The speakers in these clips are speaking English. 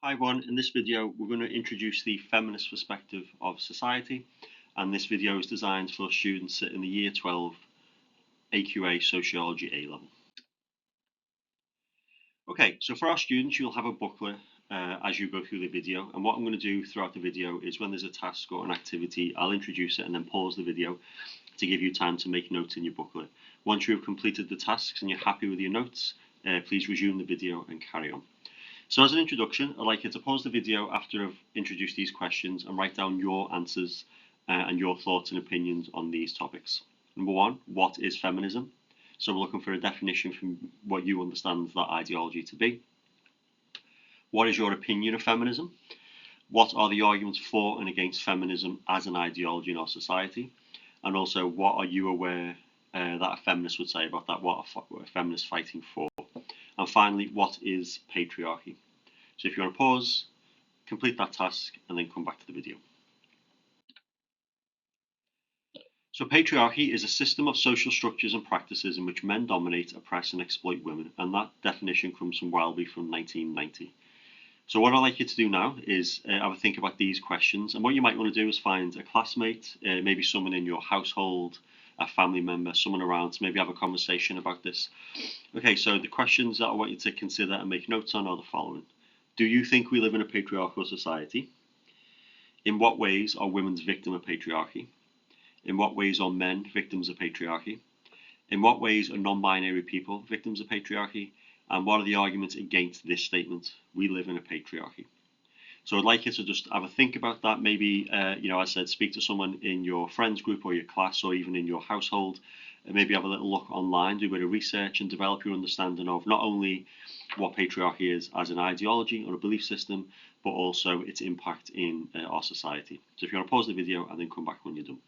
Hi everyone, in this video we're going to introduce the Feminist Perspective of Society, and this video is designed for students in the Year 12 AQA Sociology A level. Okay, so for our students you'll have a booklet as you go through the video, and what I'm going to do throughout the video is when there's a task or an activity I'll introduce it and then pause the video to give you time to make notes in your booklet. Once you have completed the tasks and you're happy with your notes, please resume the video and carry on. So as an introduction, I'd like you to pause the video after I've introduced these questions and write down your answers and your thoughts and opinions on these topics. Number one, what is feminism? So we're looking for a definition from what you understand that ideology to be. What is your opinion of feminism? What are the arguments for and against feminism as an ideology in our society? And also, what are you aware that a feminist would say about that? What are feminists fighting for? And finally, what is patriarchy? So if you want to pause, complete that task, and then come back to the video. So patriarchy is a system of social structures and practices in which men dominate, oppress, and exploit women, and that definition comes from Welby from 1990. So what I'd like you to do now is have a think about these questions, and what you might want to do is find a classmate, maybe someone in your household, a family member, someone around to maybe have a conversation about this. Okay, so the questions that I want you to consider and make notes on are the following. Do you think we live in a patriarchal society? In what ways are women victims of patriarchy? In what ways are men victims of patriarchy? In what ways are non-binary people victims of patriarchy? And what are the arguments against this statement? We live in a patriarchy. So I'd like you to just have a think about that. Maybe, as I said, speak to someone in your friends group or your class or even in your household. And maybe have a little look online, do a bit of research and develop your understanding of not only what patriarchy is as an ideology or a belief system, but also its impact in our society. So if you want to pause the video and then come back when you're done.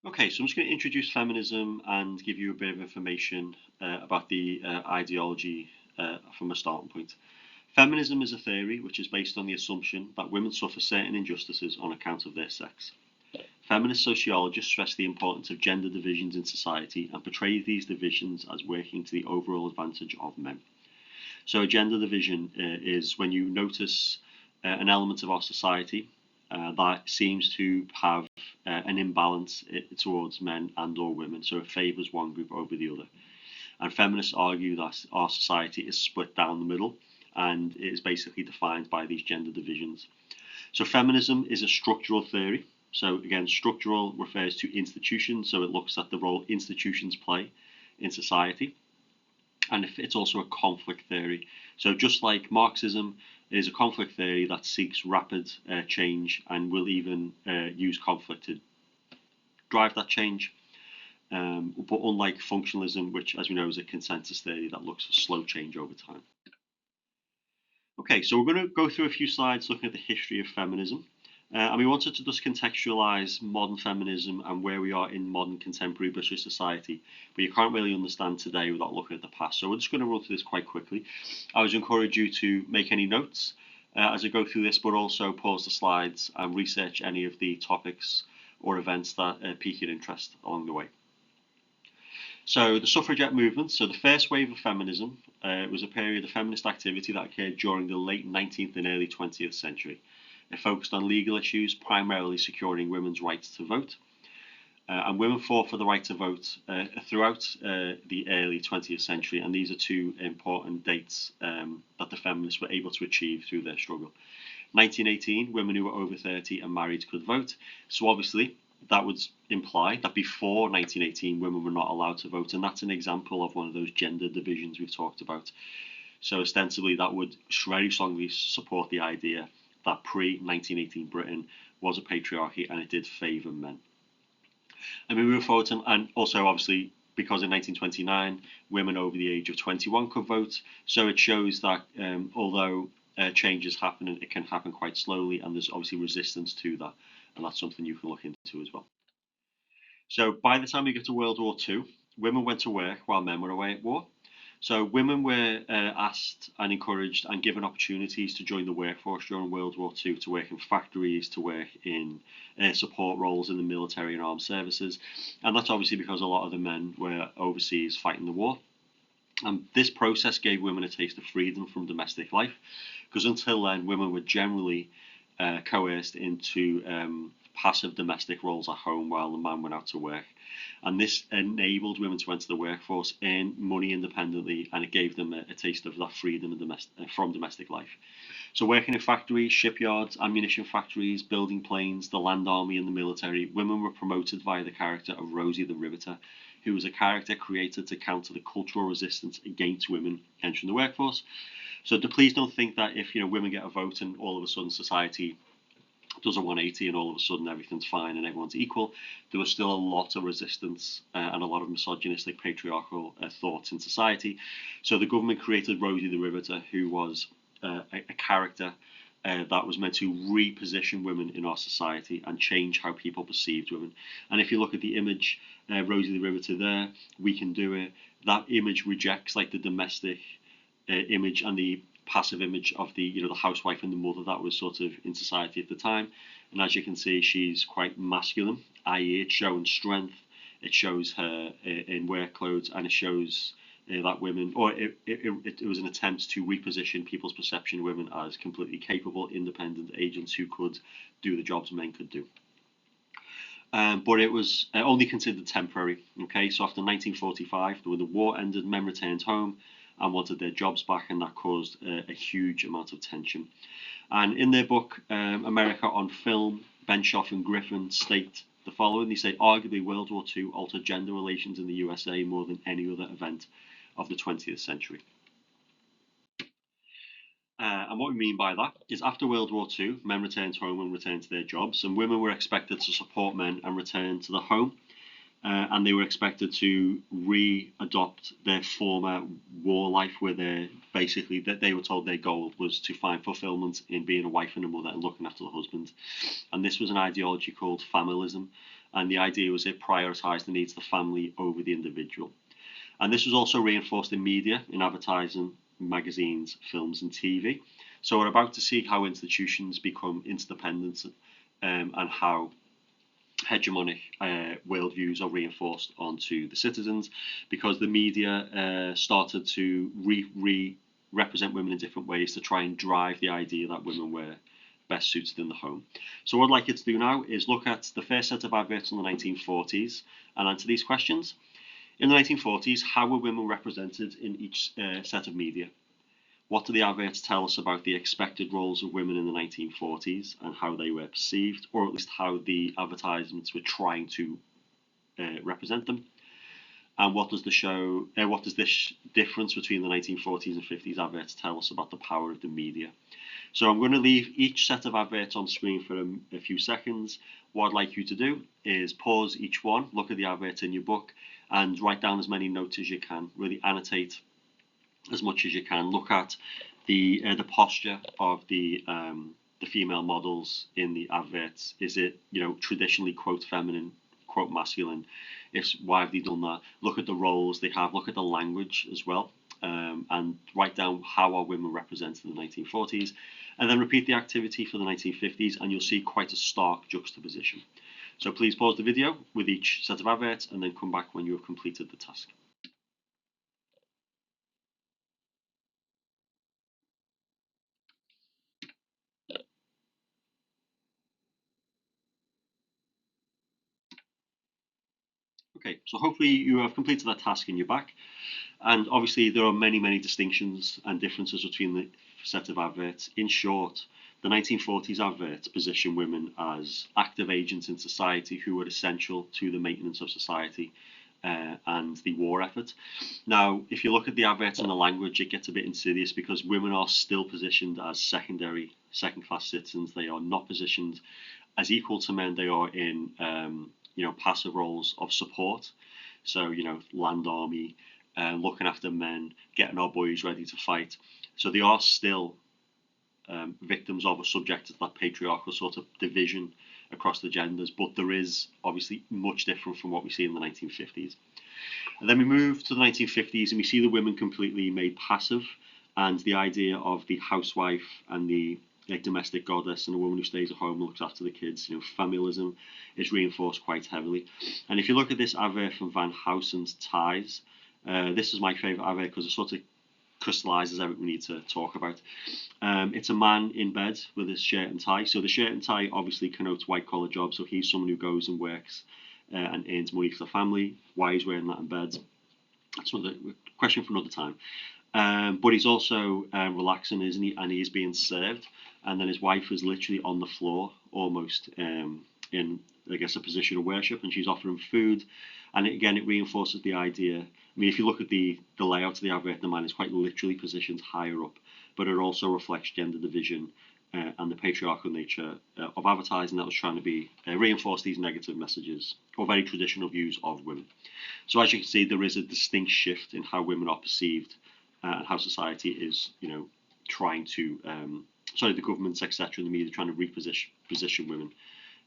Okay, so I'm just going to introduce feminism and give you a bit of information about the ideology from a starting point. Feminism is a theory which is based on the assumption that women suffer certain injustices on account of their sex. Feminist sociologists stress the importance of gender divisions in society and portray these divisions as working to the overall advantage of men. So a gender division is when you notice an element of our society that seems to have an imbalance towards men and or women, so it favours one group over the other. And feminists argue that our society is split down the middle and it is basically defined by these gender divisions. So feminism is a structural theory. So again, structural refers to institutions, so it looks at the role institutions play in society. And it's also a conflict theory. So just like Marxism is a conflict theory that seeks rapid change and will even use conflict to drive that change. But unlike functionalism, which as we know is a consensus theory that looks for slow change over time. Okay, so we're going to go through a few slides looking at the history of feminism. And we wanted to just contextualise modern feminism and where we are in modern contemporary British society. But you can't really understand today without looking at the past. So we're just going to run through this quite quickly. I would encourage you to make any notes as I go through this, but also pause the slides and research any of the topics or events that pique your interest along the way. So the suffragette movement, so the first wave of feminism was a period of feminist activity that occurred during the late 19th and early 20th century. It focused on legal issues, primarily securing women's rights to vote. And women fought for the right to vote throughout the early 20th century, and these are two important dates that the feminists were able to achieve through their struggle. 1918, women who were over 30 and married could vote. So obviously, that would imply that before 1918, women were not allowed to vote, and that's an example of one of those gender divisions we've talked about. So ostensibly, that would very strongly support the idea that pre-1918 Britain was a patriarchy and it did favour men. And we move forward to, and also obviously because in 1929 women over the age of 21 could vote, so it shows that although changes happen, it can happen quite slowly, and there's obviously resistance to that, and that's something you can look into as well. So by the time we get to World War II, women went to work while men were away at war. So women were asked and encouraged and given opportunities to join the workforce during World War II, to work in factories, to work in support roles in the military and armed services. And that's obviously because a lot of the men were overseas fighting the war. And this process gave women a taste of freedom from domestic life, because until then, women were generally coerced into passive domestic roles at home while the man went out to work. And this enabled women to enter the workforce, earn money independently, and it gave them a taste of that freedom from domestic life. So, working in factories, shipyards, ammunition factories, building planes, the land army, and the military, women were promoted via the character of Rosie the Riveter, who was a character created to counter the cultural resistance against women entering the workforce. So, please don't think that if women get a vote and all of a sudden society does a 180 and all of a sudden everything's fine and everyone's equal. There was still a lot of resistance and a lot of misogynistic, patriarchal thoughts in society. So the government created Rosie the Riveter, who was a character that was meant to reposition women in our society and change how people perceived women. And if you look at the image, Rosie the Riveter there, we can do it. That image rejects like the domestic image and the passive image of the the housewife and the mother that was sort of in society at the time. And as you can see, she's quite masculine, i.e. it's showing strength, it shows her in work clothes, and it shows that women, or it was an attempt to reposition people's perception of women as completely capable, independent agents who could do the jobs men could do. But it was only considered temporary. Okay, so after 1945, when the war ended, men returned home and wanted their jobs back, and that caused a huge amount of tension. And in their book, America on Film, Benshoff and Griffin state the following. They say, arguably, World War II altered gender relations in the USA more than any other event of the 20th century. And what we mean by that is after World War II, men returned home and returned to their jobs, and women were expected to support men and return to the home. And they were expected to re-adopt their former war life, where they were told their goal was to find fulfillment in being a wife and a mother and looking after the husband. And this was an ideology called familism, and the idea was it prioritized the needs of the family over the individual. And this was also reinforced in media, in advertising, magazines, films, and TV. So we're about to see how institutions become interdependent and how hegemonic worldviews are reinforced onto the citizens, because the media started to represent women in different ways to try and drive the idea that women were best suited in the home. So what I'd like you to do now is look at the first set of adverts in the 1940s and answer these questions. In the 1940s, how were women represented in each set of media? What do the adverts tell us about the expected roles of women in the 1940s and how they were perceived, or at least how the advertisements were trying to represent them? And what does this difference between the 1940s and 50s adverts tell us about the power of the media? So I'm going to leave each set of adverts on screen for a few seconds. What I'd like you to do is pause each one, look at the adverts in your book, and write down as many notes as you can. Really annotate as much as you can. Look at the posture of the female models in the adverts. Is it traditionally quote feminine, quote masculine? Why have they done that? Look at the roles they have. Look at the language as well, and write down how are women represented in the 1940s, and then repeat the activity for the 1950s, and you'll see quite a stark juxtaposition. So please pause the video with each set of adverts and then come back when you have completed the task. Okay, so hopefully you have completed that task and you're back. And obviously there are many, many distinctions and differences between the set of adverts. In short, the 1940s adverts position women as active agents in society who were essential to the maintenance of society and the war effort. Now, if you look at the adverts and the language, it gets a bit insidious because women are still positioned as second-class citizens. They are not positioned as equal to men. They are in passive roles of support. So land army, looking after men, getting our boys ready to fight. So they are still victims of or subject to that patriarchal sort of division across the genders, but there is obviously much different from what we see in the 1950s. And then we move to the 1950s and we see the women completely made passive, and the idea of the housewife and the domestic goddess and a woman who stays at home and looks after the kids, familism is reinforced quite heavily. And if you look at this advert from Van Housen's Ties, This is my favourite advert because it sort of crystallises everything we need to talk about. It's a man in bed with his shirt and tie. So the shirt and tie obviously connotes white collar jobs. So he's someone who goes and works and earns money for the family. Why he's wearing that in bed? That's another question for another time. But he's also relaxing, isn't he? And he's being served. And then his wife is literally on the floor, almost in, I guess, a position of worship, and she's offering food. And it reinforces the idea. I mean, if you look at the layout of the advert, the man is quite literally positioned higher up, but it also reflects gender division and the patriarchal nature of advertising that was trying to be reinforce these negative messages or very traditional views of women. So as you can see, there is a distinct shift in how women are perceived and how society is, trying to, the governments, etc., and the media trying to reposition women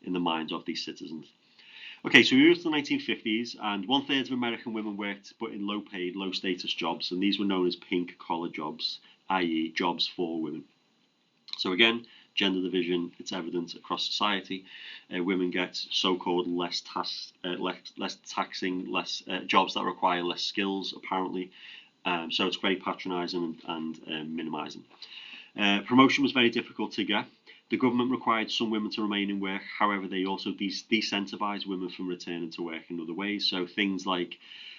in the minds of these citizens. Okay, so we moved to the 1950s, and 1/3 of American women worked, but in low-paid, low-status jobs, and these were known as pink-collar jobs, i.e., jobs for women. So again, gender division, it's evident across society. Women get so-called less taxing, jobs that require less skills, apparently. So it's very patronising and minimising. Promotion was very difficult to get. The government required some women to remain in work. However, they also decentivized women from returning to work in other ways. So things like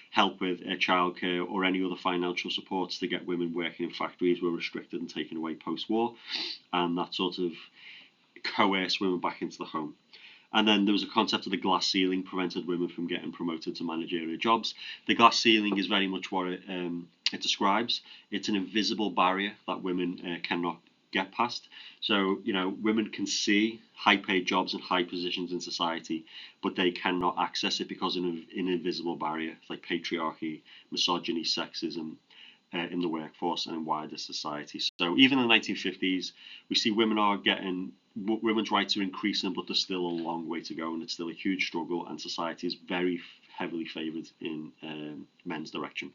help with childcare or any other financial supports to get women working in factories were restricted and taken away post-war. And that sort of coerced women back into the home. And then there was a concept of the glass ceiling, prevented women from getting promoted to managerial jobs. The glass ceiling is very much what it describes. It's an invisible barrier that women cannot get past. So, women can see high-paid jobs and high positions in society, but they cannot access it because of an invisible barrier, like patriarchy, misogyny, sexism in the workforce and in wider society. So even in the 1950s, we see women's rights are increasing, but there's still a long way to go, and it's still a huge struggle, and society is very heavily favoured in men's direction.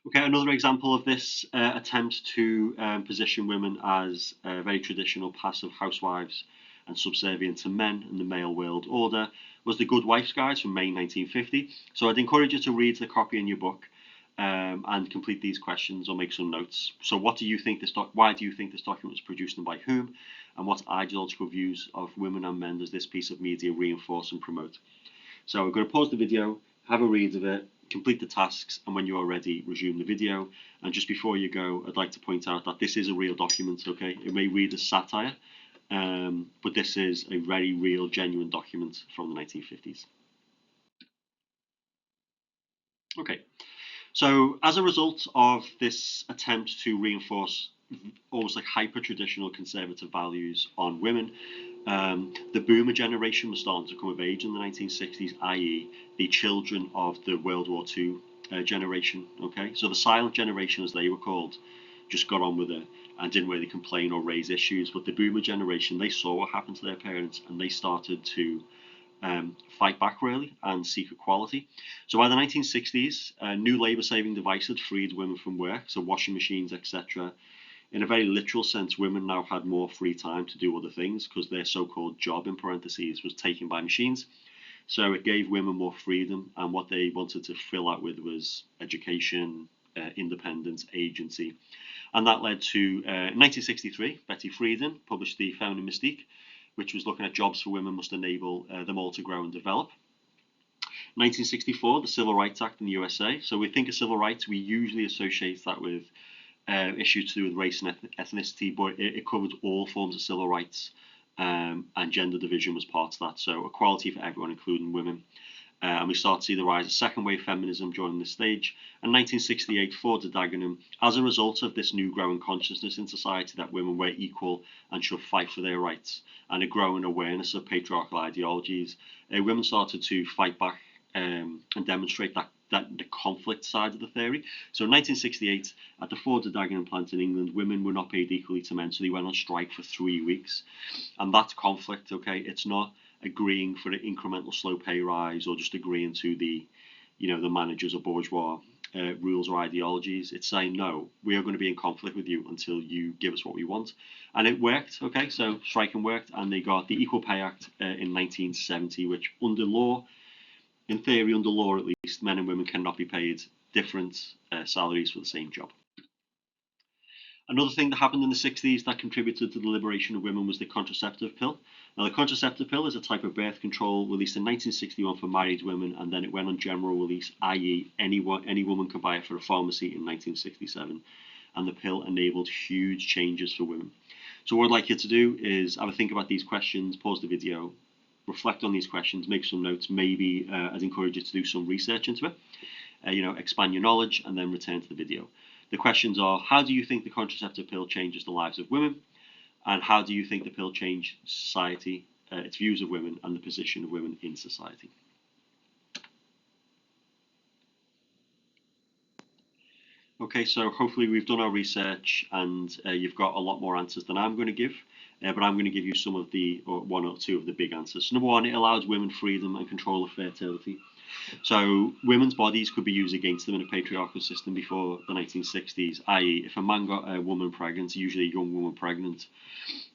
Okay, another example of this attempt to position women as very traditional passive housewives and subservient to men in the male world order was the Good Wife's Guide from May 1950. So I'd encourage you to read the copy in your book and complete these questions or make some notes. So why do you think this document was produced and by whom? And what ideological views of women and men does this piece of media reinforce and promote? So we're going to pause the video, have a read of it, complete the tasks, and when you are ready, resume the video. And just before you go, I'd like to point out that this is a real document, okay? It may read as satire, but this is a very real, genuine document from the 1950s. Okay, so as a result of this attempt to reinforce almost like hyper-traditional conservative values on women, the boomer generation was starting to come of age in the 1960s, i.e. the children of the World War II generation. Okay, so the silent generation, as they were called, just got on with it and didn't really complain or raise issues. But the boomer generation, they saw what happened to their parents and they started to fight back really and seek equality. So by the 1960s, new labour-saving devices had freed women from work, so washing machines, etc. In a very literal sense, women now had more free time to do other things because their so-called job, in parentheses, was taken by machines. So it gave women more freedom, and what they wanted to fill out with was education, independence, agency. And that led to, in 1963, Betty Friedan published the Feminist Mystique, which was looking at jobs for women must enable them all to grow and develop. 1964, the Civil Rights Act in the USA. So we think of civil rights, we usually associate that with issues to do with race and ethnicity, but it covered all forms of civil rights, and gender division was part of that. So equality for everyone, including women. And we start to see the rise of second wave feminism during this stage. And 1968, Ford de Dagenham, as a result of this new growing consciousness in society that women were equal and should fight for their rights, and a growing awareness of patriarchal ideologies, women started to fight back and demonstrate that the conflict side of the theory. So in 1968, at the Ford de Dagenham plant in England, women were not paid equally to men, so they went on strike for 3 weeks. And that's conflict, okay? It's not agreeing for an incremental slow pay rise or just agreeing to the managers or bourgeois rules or ideologies. It's saying, no, we are going to be in conflict with you until you give us what we want. And it worked, okay? So striking worked, and they got the Equal Pay Act in 1970, which under law in theory, under law at least, men and women cannot be paid different salaries for the same job. Another thing that happened in the 60s that contributed to the liberation of women was the contraceptive pill. Now, the contraceptive pill is a type of birth control released in 1961 for married women, and then it went on general release, i.e., any woman could buy it for a pharmacy in 1967. And the pill enabled huge changes for women. So what I'd like you to do is have a think about these questions, pause the video, reflect on these questions, make some notes. Maybe I'd encourage you to do some research into it, expand your knowledge, and then return to the video. The questions are, how do you think the contraceptive pill changes the lives of women? And how do you think the pill changed society, its views of women, and the position of women in society? Okay, so hopefully we've done our research and you've got a lot more answers than I'm going to give. But I'm going to give you some of or one or two of the big answers. So number one, it allows women freedom and control of fertility. So women's bodies could be used against them in a patriarchal system before the 1960s, i.e. if a man got a woman pregnant, usually a young woman pregnant,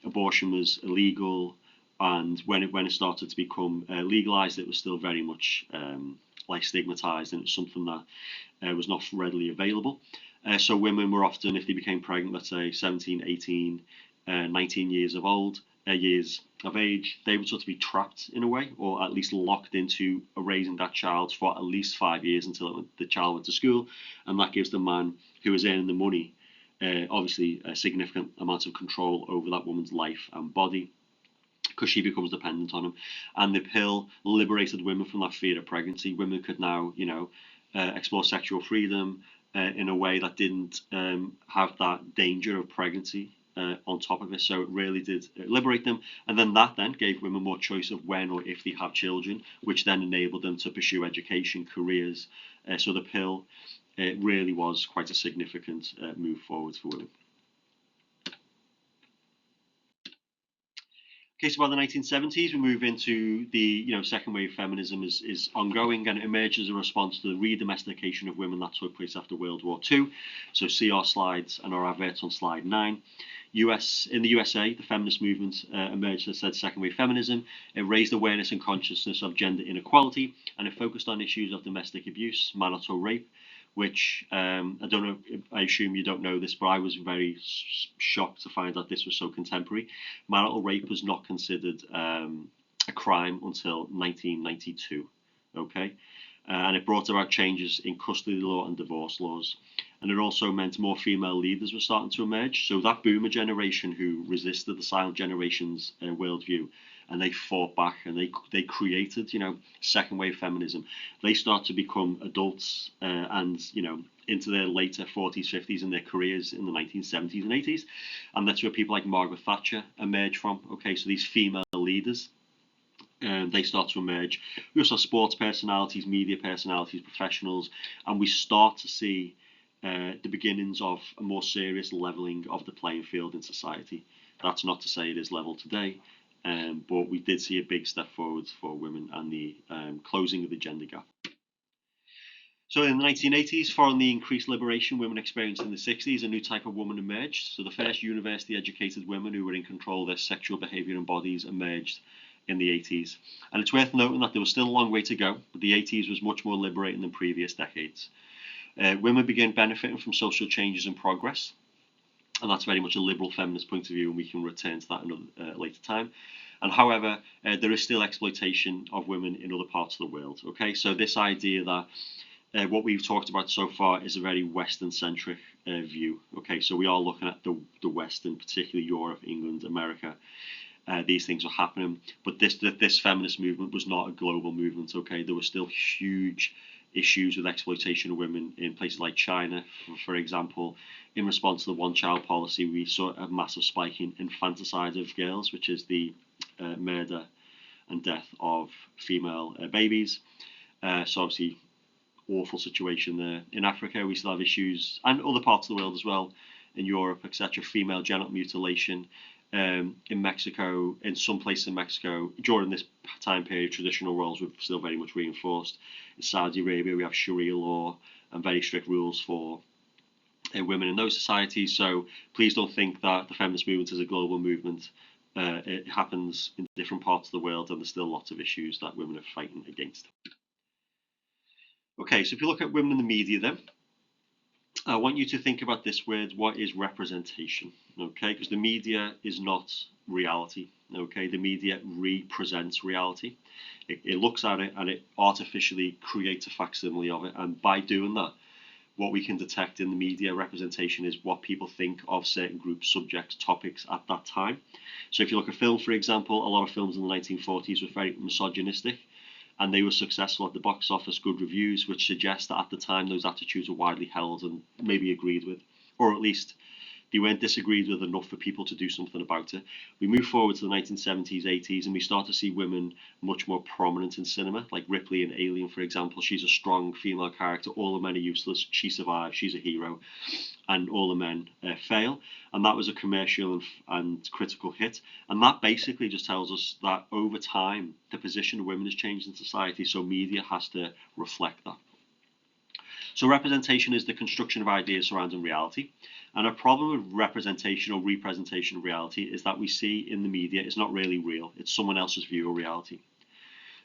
abortion was illegal, and when it started to become legalized, it was still very much stigmatized, and it's something that was not readily available. So women were often, if they became pregnant, let's say 17, 18, 19 years of age, they would sort of be trapped in a way, or at least locked into raising that child for at least 5 years until the child went to school. And that gives the man who is earning the money, obviously, a significant amount of control over that woman's life and body, because she becomes dependent on him. And the pill liberated women from that fear of pregnancy. Women could now, explore sexual freedom in a way that didn't have that danger of pregnancy on top of it. So it really did liberate them. And then that then gave women more choice of when or if they have children, which then enabled them to pursue education, careers. So the pill, it really was quite a significant move forward for women. Okay, so by the 1970s, we move into the second wave feminism is ongoing, and it emerged as a response to the re-domestication of women that took place after World War II. So see our slides and our adverts on slide 9. In the USA, the feminist movement emerged as said second wave feminism. It raised awareness and consciousness of gender inequality, and it focused on issues of domestic abuse, marital rape, which I don't know, I assume you don't know this, but I was very shocked to find out this was so contemporary. Marital rape was not considered a crime until 1992, okay? And it brought about changes in custody law and divorce laws. And it also meant more female leaders were starting to emerge. So that boomer generation who resisted the silent generation's worldview, and they fought back, and they created, second wave feminism. They start to become adults and, into their later 40s, 50s in their careers in the 1970s and 80s. And that's where people like Margaret Thatcher emerge from. Okay, so these female leaders, they start to emerge. We also have sports personalities, media personalities, professionals, and we start to see the beginnings of a more serious levelling of the playing field in society. That's not to say it is level today, but we did see a big step forward for women and the closing of the gender gap. So in the 1980s, following the increased liberation women experienced in the 60s, a new type of woman emerged. So the first university-educated women who were in control of their sexual behaviour and bodies emerged in the 80s. And it's worth noting that there was still a long way to go, but the 80s was much more liberating than previous decades. Women began benefiting from social changes and progress, and that's very much a liberal feminist point of view, and we can return to that another later time. And however, there is still exploitation of women in other parts of the world. Okay, so this idea that what we've talked about so far is a very Western-centric view. Okay, so we are looking at the West, and particularly Europe, England, America. These things are happening, but this feminist movement was not a global movement. Okay, there were still huge issues with exploitation of women in places like China, for example. In response to the one-child policy, we saw a massive spike in infanticide of girls, which is the murder and death of female babies. So obviously, awful situation there. In Africa, we still have issues, and other parts of the world as well, in Europe, etc. Female genital mutilation. In Mexico, in some places in Mexico, during this time period, traditional roles were still very much reinforced. In Saudi Arabia, we have Sharia law and very strict rules for women in those societies. So please don't think that the feminist movement is a global movement. It happens in different parts of the world, and there's still lots of issues that women are fighting against. Okay, so if you look at women in the media then, I want you to think about this word, what is representation? Okay, because the media is not reality. Okay, the media represents reality. It looks at it and it artificially creates a facsimile of it. And by doing that, what we can detect in the media representation is what people think of certain groups, subjects, topics at that time. So if you look at film, for example, a lot of films in the 1940s were very misogynistic and they were successful at the box office, good reviews, which suggests that at the time those attitudes were widely held and maybe agreed with, or at least they weren't disagreed with enough for people to do something about it. We move forward to the 1970s, 80s, and we start to see women much more prominent in cinema, like Ripley in Alien, for example. She's a strong female character. All the men are useless. She survives. She's a hero. And all the men fail. And that was a commercial and critical hit. And that basically just tells us that over time, the position of women has changed in society. So media has to reflect that. So representation is the construction of ideas surrounding reality. And a problem with representation or representation of reality is that we see in the media is not really real. It's someone else's view of reality.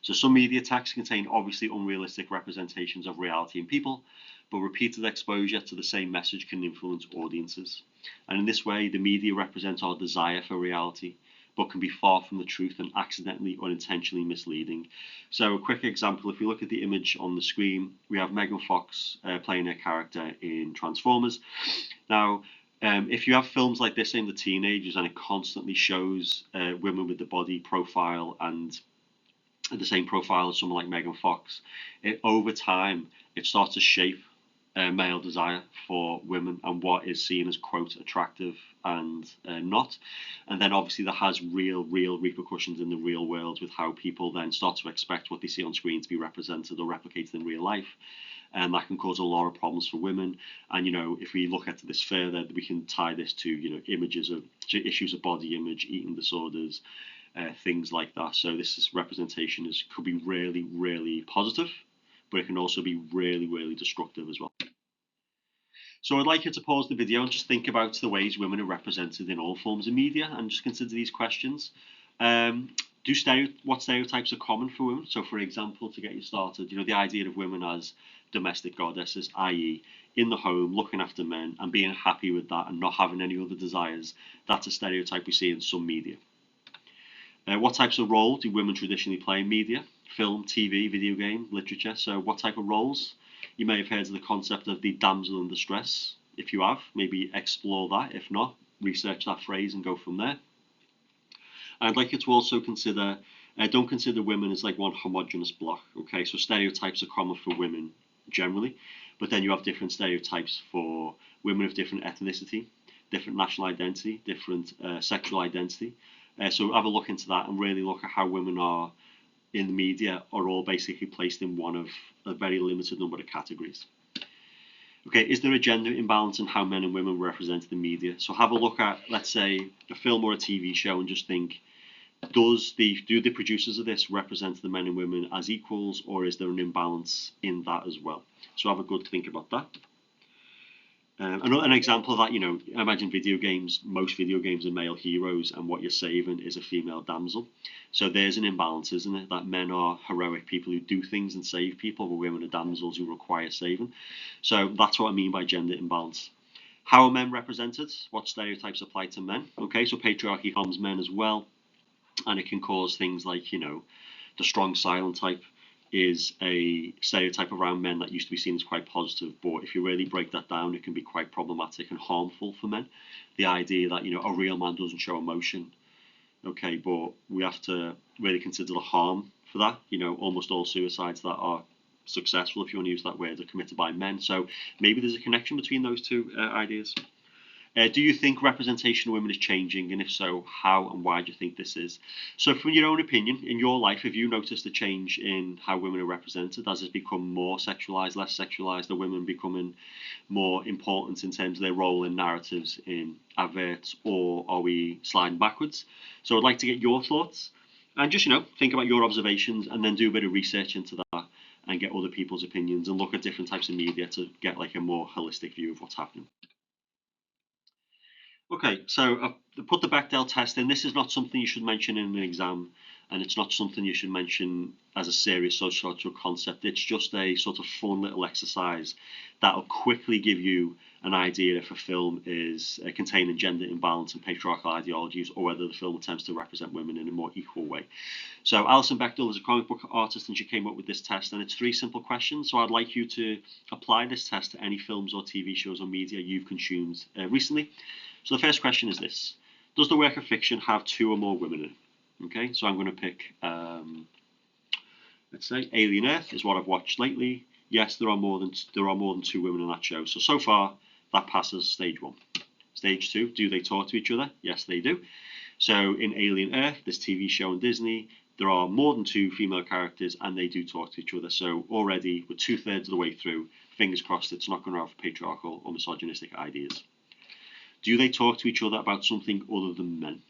So some media texts contain obviously unrealistic representations of reality in people, but repeated exposure to the same message can influence audiences. And in this way, the media represents our desire for reality, but can be far from the truth and accidentally or intentionally misleading. So a quick example, if you look at the image on the screen, we have Megan Fox playing her character in Transformers. Now, if you have films like this aimed at teenagers and it constantly shows women with the body profile and the same profile as someone like Megan Fox, over time it starts to shape male desire for women and what is seen as quote attractive and not. And then obviously that has real repercussions in the real world with how people then start to expect what they see on screen to be represented or replicated in real life. And that can cause a lot of problems for women. And if we look at this further, we can tie this to images of issues of body image, eating disorders, things like that. So representation could be really positive, but it can also be really destructive as well. So I'd like you to pause the video and just think about the ways women are represented in all forms of media and just consider these questions. What stereotypes are common for women? So for example, to get you started, the idea of women as domestic goddesses, i.e. in the home, looking after men and being happy with that and not having any other desires, that's a stereotype we see in some media. What types of roles do women traditionally play in media? Film, TV, video game, literature. So what type of roles? You may have heard of the concept of the damsel in distress. If you have, maybe explore that. If not, research that phrase and go from there. I'd like you to also consider, don't consider women as like one homogenous block. Okay, so stereotypes are common for women generally, but then you have different stereotypes for women of different ethnicity, different national identity, different sexual identity. So have a look into that and really look at how women are in the media are all basically placed in one of a very limited number of categories. Okay, is there a gender imbalance in how men and women are represented in media? So have a look at, let's say, a film or a TV show and just think, do the producers of this represent the men and women as equals, or is there an imbalance in that as well? So have a good think about that. An example of that, imagine video games. Most video games are male heroes, and what you're saving is a female damsel. So there's an imbalance, isn't it? That men are heroic people who do things and save people, but women are damsels who require saving. So that's what I mean by gender imbalance. How are men represented? What stereotypes apply to men? Okay, so patriarchy harms men as well, and it can cause things like, the strong silent type is a stereotype around men that used to be seen as quite positive, but if you really break that down, it can be quite problematic and harmful for men. The idea that a real man doesn't show emotion, okay, but we have to really consider the harm for that. Almost all suicides that are successful, if you want to use that word, are committed by men. So maybe there's a connection between those two ideas. Do you think representation of women is changing? And if so, how and why do you think this is? So from your own opinion, in your life, have you noticed a change in how women are represented? Has it become more sexualized, less sexualized? Are women becoming more important in terms of their role in narratives, in adverts, or are we sliding backwards? So I'd like to get your thoughts and just, think about your observations and then do a bit of research into that and get other people's opinions and look at different types of media to get like a more holistic view of what's happening. Okay, so I put the Bechdel test in. This is not something you should mention in an exam. and it's not something you should mention as a serious sociological concept. It's just a sort of fun little exercise that'll quickly give you an idea if a film is containing gender imbalance and patriarchal ideologies, or whether the film attempts to represent women in a more equal way. So Alison Bechdel is a comic book artist, and she came up with this test, and it's 3 simple questions. So I'd like you to apply this test to any films or TV shows or media you've consumed recently. So the first question is this: does the work of fiction have 2 or more women in it? Okay, so I'm going to pick, let's say, Alien Earth is what I've watched lately. Yes, there are more than 2 women in that show. So far, that passes stage 1. Stage 2: do they talk to each other? Yes, they do. So in Alien Earth, this TV show on Disney, there are more than 2 female characters, and they do talk to each other. So already, we're 2/3 of the way through. Fingers crossed it's not going to have patriarchal or misogynistic ideas. Do they talk to each other about something other than men?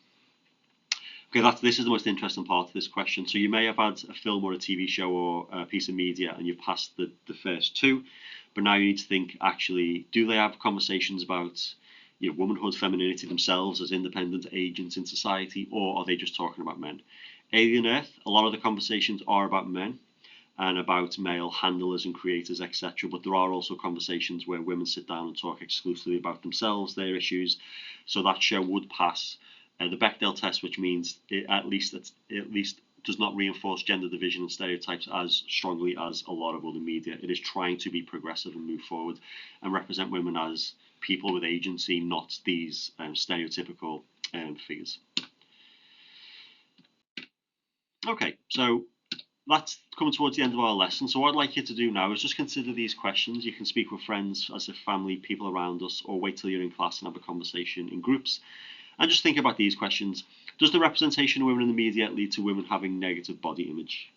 Okay, this is the most interesting part of this question. So you may have had a film or a TV show or a piece of media, and you've passed the first 2, but now you need to think, actually, do they have conversations about womanhood, femininity themselves as independent agents in society, or are they just talking about men? Alien Earth, a lot of the conversations are about men and about male handlers and creators, etc. But there are also conversations where women sit down and talk exclusively about themselves, their issues. So that show would pass the Bechdel test, which means it at least does not reinforce gender division and stereotypes as strongly as a lot of other media. It is trying to be progressive and move forward and represent women as people with agency, not these stereotypical figures. Okay, so that's coming towards the end of our lesson. So what I'd like you to do now is just consider these questions. You can speak with friends, as if family, people around us, or wait till you're in class and have a conversation in groups. And just think about these questions. Does the representation of women in the media lead to women having negative body image?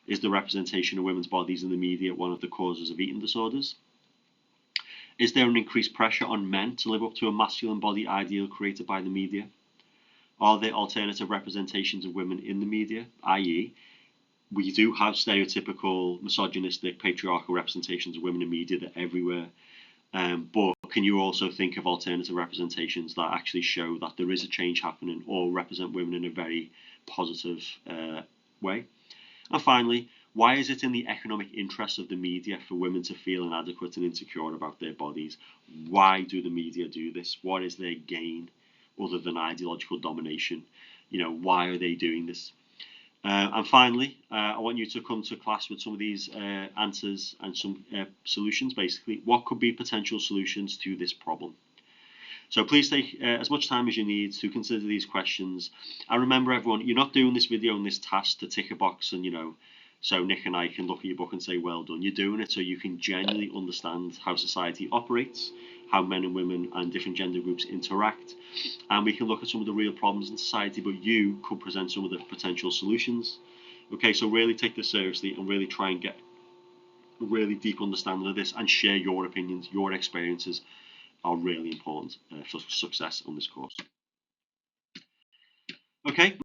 Is the representation of women's bodies in the media one of the causes of eating disorders? Is there an increased pressure on men to live up to a masculine body ideal created by the media? Are there alternative representations of women in the media, i.e., we do have stereotypical, misogynistic, patriarchal representations of women in media that are everywhere. But can you also think of alternative representations that actually show that there is a change happening or represent women in a very positive way? And finally, why is it in the economic interests of the media for women to feel inadequate and insecure about their bodies? Why do the media do this? What is their gain other than ideological domination? Why are they doing this? And finally, I want you to come to class with some of these answers and some solutions, basically. What could be potential solutions to this problem? So please take as much time as you need to consider these questions. And remember, everyone, you're not doing this video and this task to tick a box and, so Nick and I can look at your book and say, well done. You're doing it so you can genuinely understand how society operates, how men and women and different gender groups interact, and we can look at some of the real problems in society, but you could present some of the potential solutions. Okay, so really take this seriously and really try and get a really deep understanding of this and share your opinions. Your experiences are really important for success on this course. Okay.